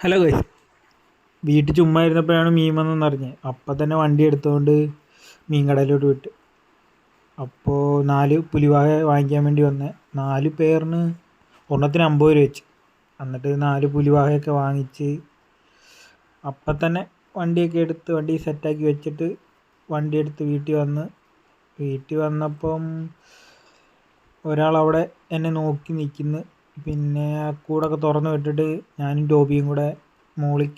Hello guys, വീട്ടിൽ ചുമ്മാ ഇരുന്നപ്പോഴാണ് മീൻ വന്നെന്ന് അറിഞ്ഞത്. അപ്പം തന്നെ വണ്ടി എടുത്തുകൊണ്ട് മീൻ കടയിലോട്ട് വിട്ട്. അപ്പോൾ 4 പുലിവാഹ വാങ്ങിക്കാൻ വേണ്ടി വന്നത്. 4 പേരിന് ഒരെണ്ണത്തിന് 50 രൂപ വെച്ച്. എന്നിട്ട് 4 പുലിവാഹയൊക്കെ വാങ്ങിച്ച് അപ്പം തന്നെ വണ്ടിയൊക്കെ എടുത്ത് വണ്ടി സെറ്റാക്കി വെച്ചിട്ട് വണ്ടി എടുത്ത് വീട്ടിൽ വന്നപ്പം ഒരാളവിടെ എന്നെ നോക്കി നിൽക്കുന്നു. പിന്നെ ആ കൂടൊക്കെ തുറന്ന് വിട്ടിട്ട് ഞാനും ടോബിയും കൂടെ മുകളിൽ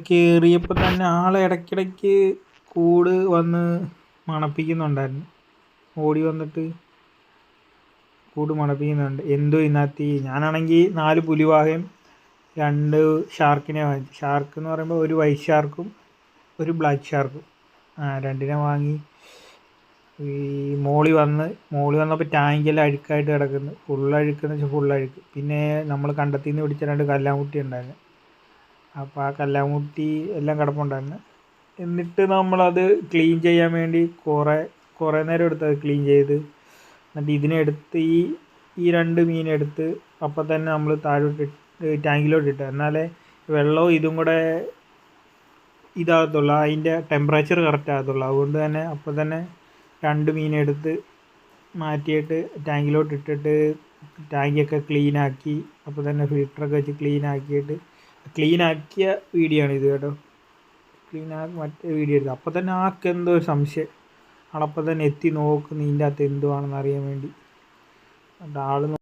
കയറിയപ്പോൾ തന്നെ ആളെ ഇടയ്ക്കിടയ്ക്ക് കൂട് വന്ന് മണപ്പിക്കുന്നുണ്ടായിരുന്നു. ഓടി വന്നിട്ട് കൂട് മണപ്പിക്കുന്നുണ്ട്. എന്തോ ഇതിനകത്ത്. ഞാനാണെങ്കിൽ 4 പുലിവാഹയും 2 ഷാർക്കിനെ വാങ്ങി. ഷാർക്ക് എന്ന് പറയുമ്പോൾ ഒരു വൈറ്റ് ഷാർക്കും ഒരു ബ്ലാക്ക് ഷാർക്കും, രണ്ടിനെ വാങ്ങി. ഈ മോളി വന്നപ്പോൾ ടാങ്കെല്ലാം അഴുക്കായിട്ട് കിടക്കുന്നു. ഫുള്ളഴുക്കെന്ന് വെച്ചാൽ ഫുള്ളഴുക്ക്. പിന്നെ നമ്മൾ കണ്ടത്തിൽ നിന്ന് പിടിച്ച 2 കല്ലാമുട്ടി ഉണ്ടായിരുന്നു. അപ്പോൾ ആ കല്ലാമുട്ടി എല്ലാം കിടപ്പുണ്ടായിരുന്നു. എന്നിട്ട് നമ്മളത് ക്ലീൻ ചെയ്യാൻ വേണ്ടി കുറേ നേരം എടുത്തത് ക്ലീൻ ചെയ്ത്. എന്നിട്ട് ഇതിനെടുത്ത് ഈ 2 മീനെടുത്ത് അപ്പം തന്നെ നമ്മൾ ടാങ്കിലോട്ടിട്ട്, എന്നാലേ വെള്ളവും ഇതും കൂടെ ഇതാകത്തുള്ളൂ, അതിൻ്റെ ടെമ്പറേച്ചർ കറക്റ്റ് ആകത്തുള്ളൂ. അതുകൊണ്ട് തന്നെ അപ്പം തന്നെ 2 മീനെടുത്ത് മാറ്റിയിട്ട് ടാങ്കിലോട്ട് ഇട്ടിട്ട് ടാങ്കൊക്കെ ക്ലീനാക്കി. അപ്പോൾ തന്നെ ഫിൽറ്ററൊക്കെ വെച്ച് ക്ലീനാക്കിയ വീഡിയോ ആണ് ഇത് കേട്ടോ. മറ്റേ വീഡിയോ എടുത്ത് അപ്പോൾ തന്നെ ആൾക്കെന്തോ ഒരു സംശയം. ആളപ്പം തന്നെ എത്തി നോക്കുന്നു ഇതിൻ്റെ അകത്ത് എന്തുവാണെന്ന് അറിയാൻ വേണ്ടി. ആൾ